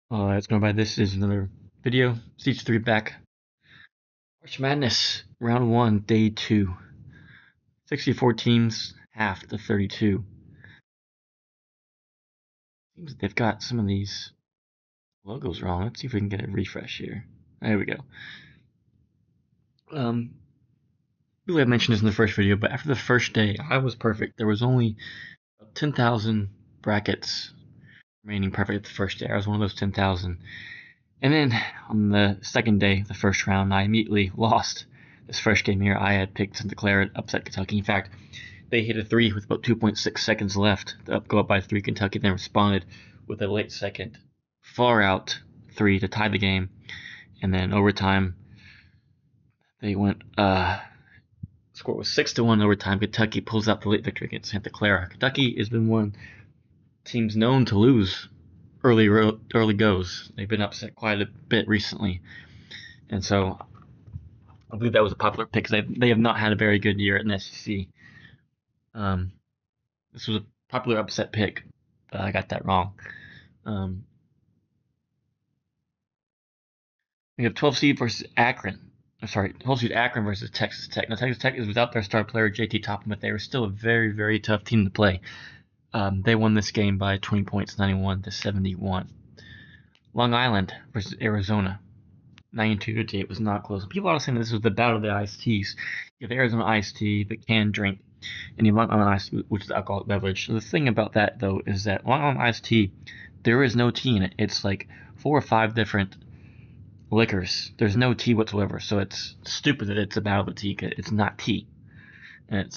It's going by. This is another video. Stage 3 back. March Madness, round 1, day 2. 64 teams, half to 32. Seems they've got some of these logos wrong. Let's see if we can get a refresh here. There we go. Really, I mentioned this in the first video, but after the first day, I was perfect. There was only 10,000 brackets remaining perfect the first day. I was one of those 10,000. And then on the second day, the first round, I immediately lost. This first game here, I had picked Santa Clara upset Kentucky. In fact, they hit a three with about 2.6 seconds left to go up by three. Kentucky then responded with a late second, far out three to tie the game. And then overtime, they went. Score was 6-1 overtime. Kentucky pulls out the late victory against Santa Clara. Kentucky has been one teams known to lose early goes. They've been upset quite a bit recently, and so I believe that was a popular pick because they have not had a very good year in the SEC. This was a popular upset pick, but I got that wrong. We have 12 seed versus Akron. Sorry, 12 seed Akron versus Texas Tech. Now Texas Tech is without their star player JT Topham, but they were still a very, very tough team to play. They won this game by 20 points, 91-71. Long Island versus Arizona. 92-58. It was not close. People are saying this was the battle of the iced teas. You have Arizona iced tea, the canned drink, and you have Long Island iced tea, which is alcoholic beverage. So the thing about that, though, is that Long Island iced tea, there is no tea in it. It's like 4 or 5 different liquors. There's no tea whatsoever. So it's stupid that it's a battle of the tea. It's not tea. And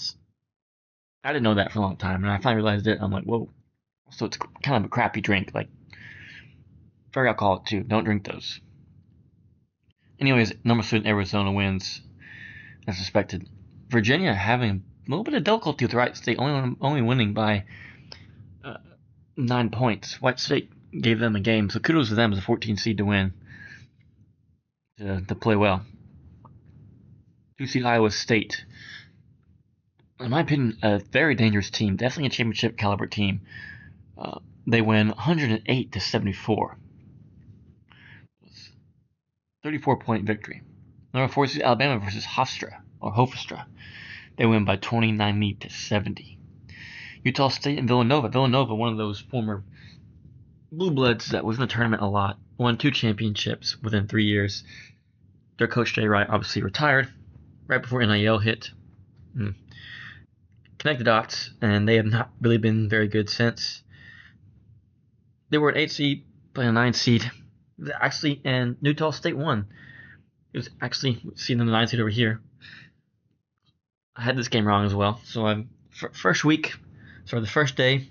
I didn't know that for a long time, and I finally realized it. I'm like, whoa. So it's kind of a crappy drink, like very alcoholic too. Don't drink those. Anyways, number 7 Arizona wins as expected. Virginia having a little bit of difficulty with Wright State, only winning by 9 points. White State gave them a game, so kudos to them as a 14 seed to win, to play well. 2 seed Iowa State. In my opinion, a very dangerous team, definitely a championship caliber team. They win 108-74. 34-point victory. Number 4 seed Alabama versus Hofstra. They win by 29-70. Utah State and Villanova. Villanova, one of those former blue bloods that was in the tournament a lot, won 2 championships within 3 years. Their coach Jay Wright obviously retired right before NIL hit. Connect the dots, and they have not really been very good since. They were an 8 seed, playing a 9 seed. Actually, and Utah State won. It was actually seeing the 9 seed over here. I had this game wrong as well. So the first day,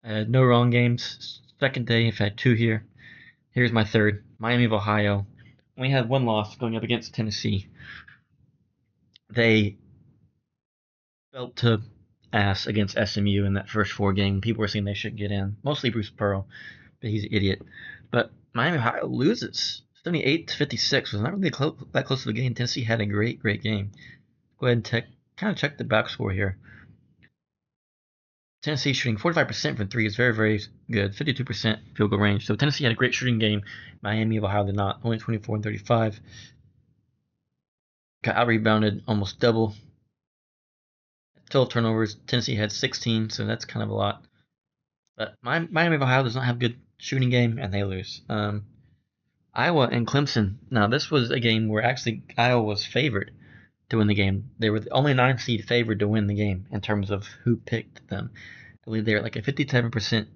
I had no wrong games. Second day, I've had 2 here. Here's my third. Miami of Ohio. Only had 1 loss going up against Tennessee. They fell to ass against SMU in that first 4 game. People were saying they should get in. Mostly Bruce Pearl, but he's an idiot. But Miami of Ohio loses 78-56. Was not really that close to the game. Tennessee had a great game. Go ahead and kind of check the box score here. Tennessee shooting 45% from 3 is very, very good. 52% field goal range. So Tennessee had a great shooting game. Miami of Ohio did not. Only 24-35. Got out-rebounded almost double. 12 turnovers. Tennessee had 16, so that's kind of a lot. But Miami of Ohio does not have a good shooting game, and they lose. Iowa and Clemson. Now, this was a game where actually Iowa was favored to win the game. They were the only 9 seed favored to win the game in terms of who picked them. I believe they were like a 57%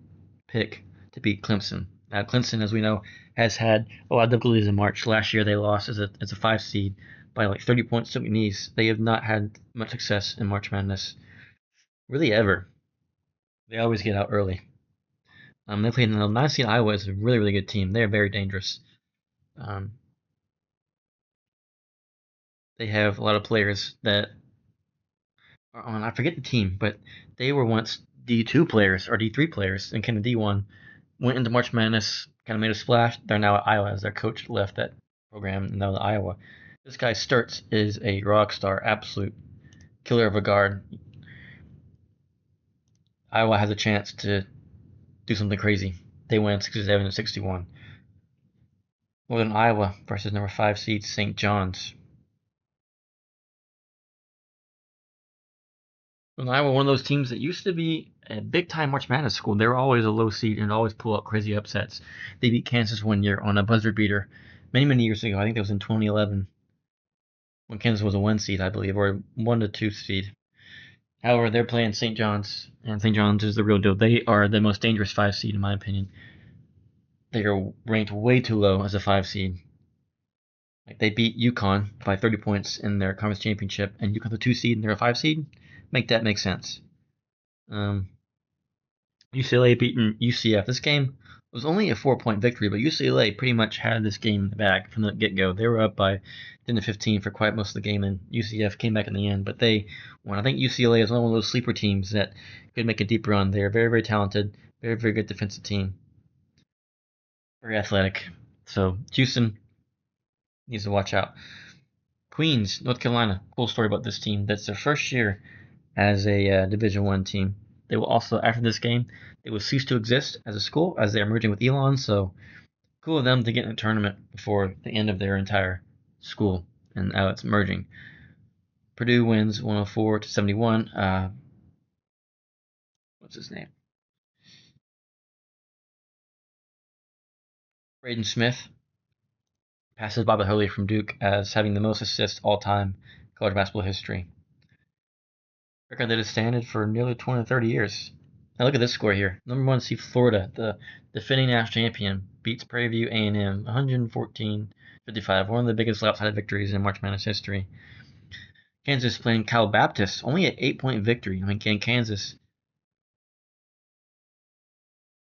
pick to beat Clemson. Now, Clemson, as we know, has had a lot of difficulties in March. Last year, they lost as a 5 seed by like 30 points to McNeese. They have not had much success in March Madness, really ever. They always get out early. They played in the 9 seed Iowa is a really, really good team. They are very dangerous. They have a lot of players that are on, I forget the team, but they were once D2 players or D3 players and kind of D1, went into March Madness, kind of made a splash. They're now at Iowa as their coach left that program, and now at Iowa. This guy Sturtz is a rock star, absolute killer of a guard. Iowa has a chance to do something crazy. They win 67-61. Northern Iowa versus number 5 seed St. John's. Northern Iowa, one of those teams that used to be a big time March Madness school. They were always a low seed and always pull out crazy upsets. They beat Kansas one year on a buzzer beater many years ago. I think that was in 2011 when Kansas was a 1 seed, I believe, or 1 to 2 seed. However, they're playing St. John's, and St. John's is the real deal. They are the most dangerous 5 seed, in my opinion. They are ranked way too low as a 5 seed. Like they beat UConn by 30 points in their conference championship, and UConn's a 2 seed and they're a 5 seed. Make that make sense. UCLA beating UCF. This game was only a 4-point victory, but UCLA pretty much had this game in the bag from the get-go. They were up by 10 to 15 for quite most of the game, and UCF came back in the end. But they won. I think UCLA is one of those sleeper teams that could make a deep run. They are very talented, very good defensive team, very athletic. So Houston needs to watch out. Queens, North Carolina. Cool story about this team. That's their first year as a Division One team. They will also, after this game, they will cease to exist as a school as they are merging with Elon. So cool of them to get in a tournament before the end of their entire school and now it's merging. Purdue wins 104 to 71. What's his name? Braden Smith passes Bobby Hurley from Duke as having the most assists all time in college basketball history. Record that has standard for nearly 20 to 30 years. Now look at this score here. Number 1 seed Florida, the defending national champion, beats Prairie View A&M 114-55, one of the biggest lopsided victories in March Madness history. Kansas playing Cal Baptist, only an 8-point victory. I mean, Kansas.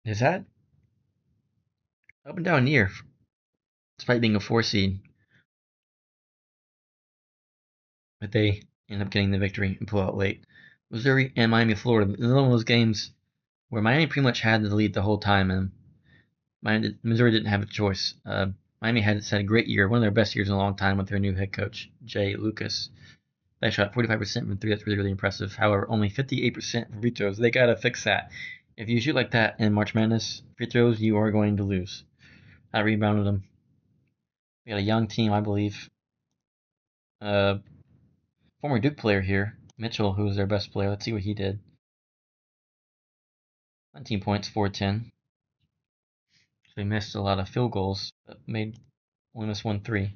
Is that up and down year, despite being a 4 seed. But they end up getting the victory and pull out late. Missouri and Miami, Florida. Another one of those games where Miami pretty much had the lead the whole time, and Missouri didn't have a choice. Miami had a great year, one of their best years in a long time with their new head coach, Jay Lucas. They shot 45% from three. That's really impressive. However, only 58% from free throws. They got to fix that. If you shoot like that in March Madness, free throws, you are going to lose. I rebounded them. We got a young team, I believe. Former Duke player here, Mitchell, who was their best player. Let's see what he did. 19 points, 4-10. So they missed a lot of field goals, but only missed 1 3.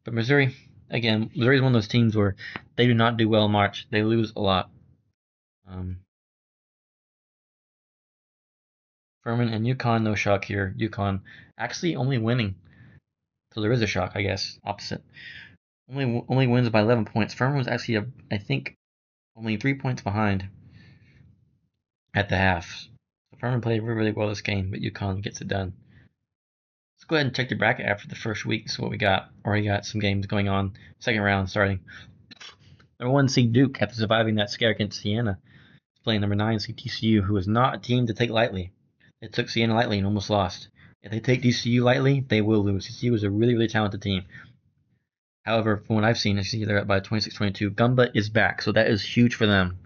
But Missouri, again, Missouri is one of those teams where they do not do well in March. They lose a lot. Furman and UConn, no shock here. UConn actually only winning. So there is a shock, I guess. Opposite. Only wins by 11 points. Furman was actually, I think, only 3 points behind at the half. So Furman played really well this game, but UConn gets it done. Let's go ahead and check the bracket after the first week. So what we got. Already got some games going on. Second round starting. Number 1 seed Duke, after surviving that scare against Siena, is playing number 9 seed TCU, who is not a team to take lightly. They took Siena lightly and almost lost. If they take TCU lightly, they will lose. TCU is a really talented team. However, from what I've seen, I see they're up by 26-22. Gumba is back, so that is huge for them.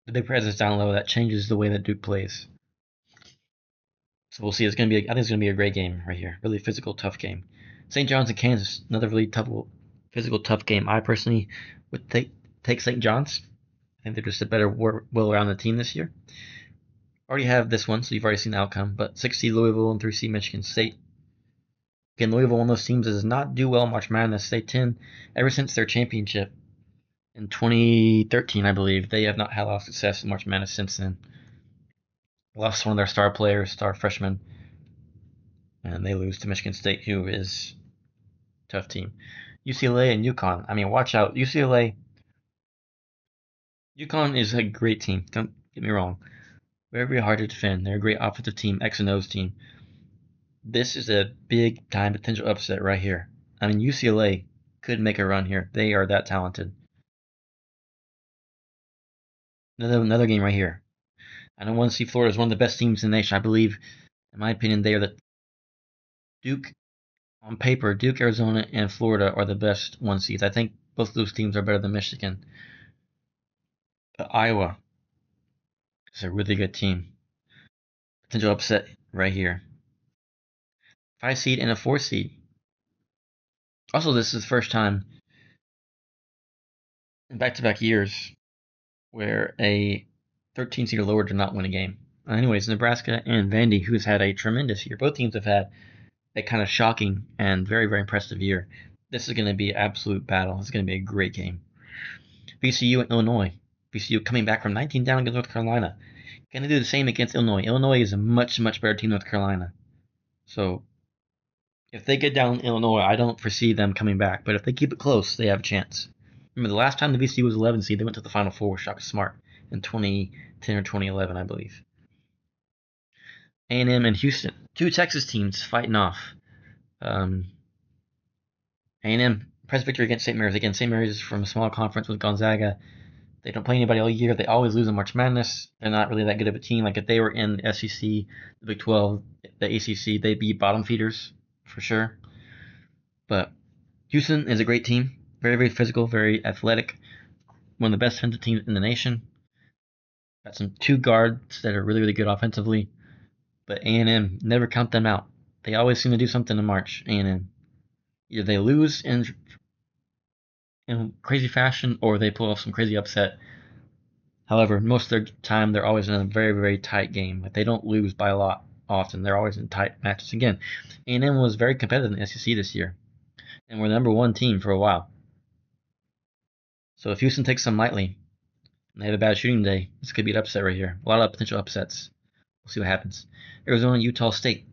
The big presence down low, that changes the way that Duke plays. So we'll see. I think it's gonna be a great game right here. Really physical, tough game. St. John's and Kansas, another really physical, tough game. I personally would take St. John's. I think they're just a better, well-rounded team this year. Already have this one, so you've already seen the outcome. But 6 Louisville and 3 Michigan State. Again, Louisville, one of those teams that does not do well in March Madness. They tend, ever since their championship in 2013, I believe, they have not had a lot of success in March Madness since then. Lost one of their star players, star freshman, and they lose to Michigan State, who is a tough team. UCLA and UConn. I mean, watch out. UCLA, UConn is a great team. Don't get me wrong. Very hard to defend. They're a great offensive team, X and O's team. This is a big time potential upset right here. I mean, UCLA could make a run here. They are that talented. Another game right here. I don't want to see Florida as one of the best teams in the nation. I believe, in my opinion, they are the Duke, on paper, Duke, Arizona, and Florida are the best 1 seeds. I think both of those teams are better than Michigan. But Iowa is a really good team. Potential upset right here. 5 seed and a 4 seed. Also, this is the first time in back-to-back years where a 13 seed or lower did not win a game. Anyways, Nebraska and Vandy, who's had a tremendous year. Both teams have had a kind of shocking and very, very impressive year. This is going to be an absolute battle. It's going to be a great game. VCU and Illinois. VCU coming back from 19 down against North Carolina. Going to do the same against Illinois. Illinois is a much, much better team than North Carolina. So if they get down Illinois, I don't foresee them coming back. But if they keep it close, they have a chance. Remember, the last time the VCU was 11 seed, they went to the Final Four with Shaka Smart in 2010 or 2011, I believe. A&M and Houston, two Texas teams fighting off. A&M impressive victory against St. Mary's. Again, St. Mary's is from a small conference with Gonzaga. They don't play anybody all year. They always lose in March Madness. They're not really that good of a team. Like if they were in the SEC, the Big 12, the ACC, they'd be bottom feeders for sure. But Houston is a great team. Very, very physical, very athletic. One of the best defensive teams in the nation. Got some two guards that are really, really good offensively. But A&M, never count them out. They always seem to do something in March, A&M. Either they lose in crazy fashion or they pull off some crazy upset. However, most of their time, they're always in a very, very tight game. Like they don't lose by a lot often. They're always in tight matches. Again, A&M was very competitive in the SEC this year. And we're the number one team for a while. So if Houston takes them lightly and they have a bad shooting day, this could be an upset right here. A lot of potential upsets. We'll see what happens. Arizona, Utah State.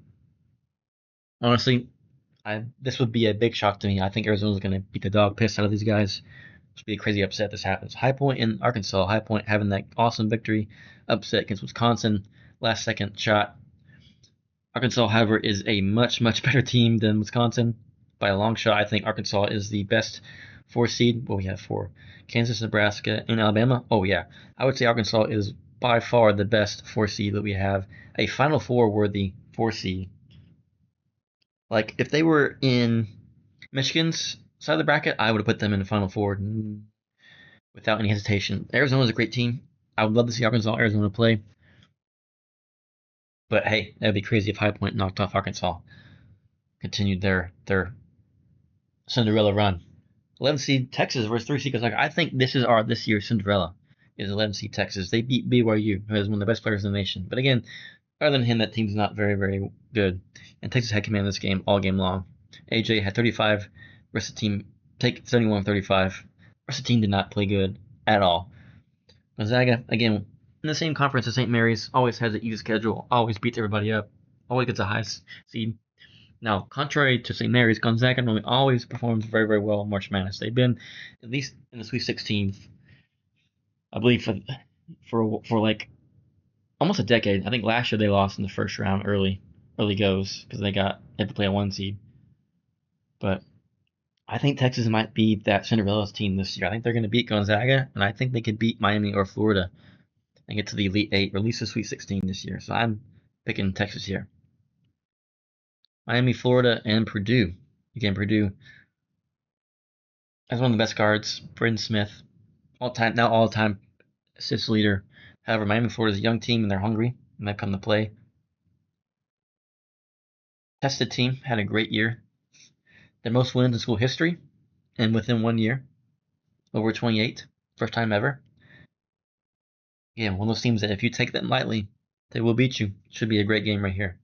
Honestly, this would be a big shock to me. I think Arizona's going to beat the dog piss out of these guys. This would be a crazy upset if this happens. High Point in Arkansas. High Point having that awesome victory upset against Wisconsin. Last second shot. Arkansas, however, is a much, much better team than Wisconsin. By a long shot, I think Arkansas is the best 4 seed. Well, we have 4. Kansas, Nebraska, and Alabama. Oh, yeah. I would say Arkansas is by far the best 4 seed that we have. A Final Four worthy 4 seed. Like, if they were in Michigan's side of the bracket, I would have put them in the Final Four without any hesitation. Arizona's a great team. I would love to see Arkansas, Arizona play. But hey, that would be crazy if High Point knocked off Arkansas. Continued their Cinderella run. 11 seed Texas versus 3 seed Gonzaga. I think this year's Cinderella is 11 seed Texas. They beat BYU, who is one of the best players in the nation. But again, other than him, that team's not very, very good. And Texas had command of this game all game long. AJ had 35 versus the team, take 71-35. Versus the team did not play good at all. Gonzaga, again, in the same conference as St. Mary's, always has an easy schedule, always beats everybody up, always gets a high seed. Now, contrary to St. Mary's, Gonzaga normally always performs very, very well in March Madness. They've been at least in the Sweet 16, I believe, for like almost a decade. I think last year they lost in the first round early goes because they had to play a 1 seed. But I think Texas might be that Cinderella's team this year. I think they're going to beat Gonzaga, and I think they could beat Miami or Florida and get to the Elite 8 or at least the Sweet 16 this year. So I'm picking Texas here. Miami, Florida, and Purdue. Again, Purdue has one of the best guards, Braden Smith, all-time assist leader. However, Miami, Florida is a young team and they're hungry and they've come to play. Tested team, had a great year. Their most wins in school history, and within 1 year, over 28, first time ever. Again, one of those teams that if you take them lightly, they will beat you. Should be a great game right here.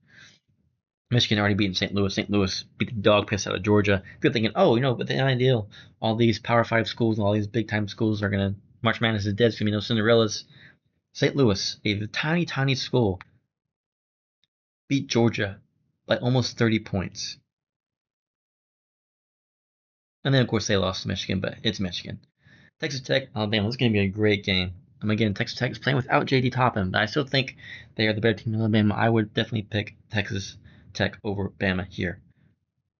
Michigan already beaten St. Louis. St. Louis beat the dog piss out of Georgia. If you're thinking, but the ideal, all these Power 5 schools and all these big time schools are going to, March Madness is dead, it's going to be no Cinderellas. St. Louis, a tiny, tiny school, beat Georgia by almost 30 points. And then, of course, they lost to Michigan, but it's Michigan. Texas Tech, Alabama, this is going to be a great game. Again, Texas Tech is playing without J.D. Topham, but I still think they are the better team than Alabama. I would definitely pick Texas Tech over Bama here.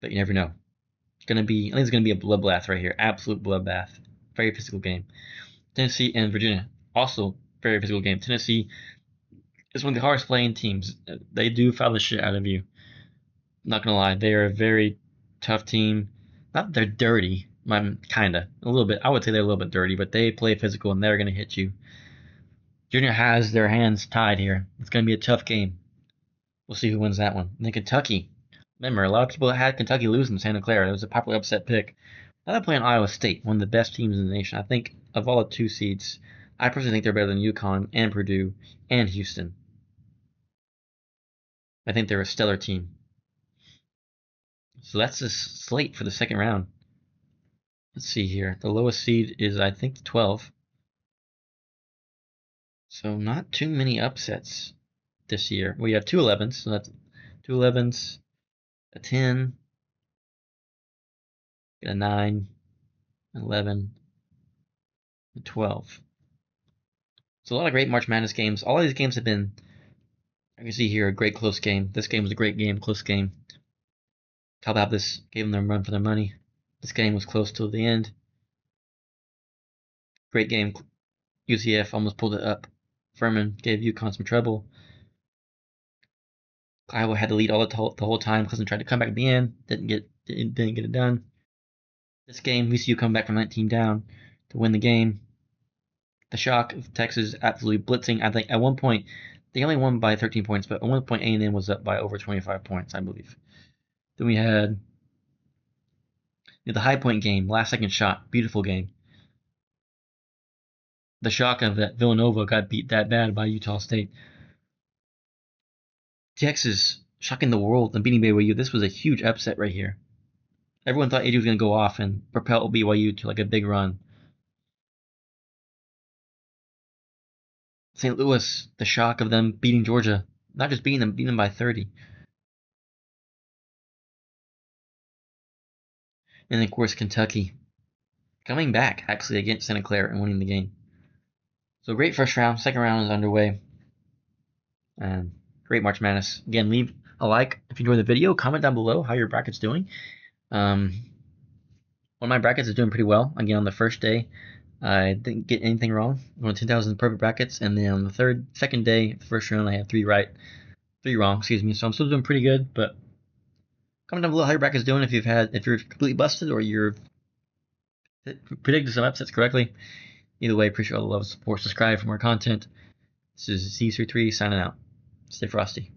But you never know. I think it's going to be a bloodbath right here. Absolute bloodbath. Very physical game. Tennessee and Virginia, also very physical game. Tennessee is one of the hardest playing teams. They do foul the shit out of you. Not going to lie. They are a very tough team. Not that they're dirty. Kinda. A little bit. I would say they're a little bit dirty, but they play physical and they're going to hit you. Virginia has their hands tied here. It's going to be a tough game. We'll see who wins that one. And then Kentucky Remember, a lot of people had Kentucky losing to Santa Clara. It was a popular upset pick. Now they're playing Iowa State, one of the best teams in the nation. I think of all the 2 seeds, I personally think they're better than UConn and Purdue and Houston. I think they're a stellar team. So that's the slate for the second round. Let's see here. The lowest seed is, I think, 12. So not too many upsets this year. We have 2 11s, so that's 2 11s, a 10, a 9, 11, a 12. So a lot of great March Madness games. All of these games have been, I can see here, a great close game. This game was a great game, close game. Cal Baptist gave them their run for their money. This game was close till the end. Great game. UCF almost pulled it up. Furman gave UConn some trouble. Iowa had to lead all the whole time. Clemson tried to come back at the end. Didn't get it done. This game, VCU come back from 19 down to win the game. The shock of Texas absolutely blitzing. I think at one point they only won by 13 points, but at one point A&M was up by over 25 points, I believe. Then we had the High Point game, last second shot, beautiful game. The shock of that Villanova got beat that bad by Utah State. Texas shocking the world and beating BYU. This was a huge upset right here. Everyone thought AD was going to go off and propel BYU to like a big run. St. Louis, the shock of them beating Georgia. Not just beating them by 30. And of course, Kentucky coming back actually against Santa Clara and winning the game. So great first round. Second round is underway. And great March Madness. Again, leave a like if you enjoyed the video. Comment down below how your bracket's doing. One of my brackets is doing pretty well. Again, on the first day, I didn't get anything wrong. I won 10,000 perfect brackets, and then on the second day, the first round, I had 3 wrong. Excuse me. So I'm still doing pretty good. But comment down below how your bracket's doing. If you're completely busted or you're predicted some upsets correctly. Either way, appreciate all the love and support. Subscribe for more content. This is C33 signing out. Stay frosty.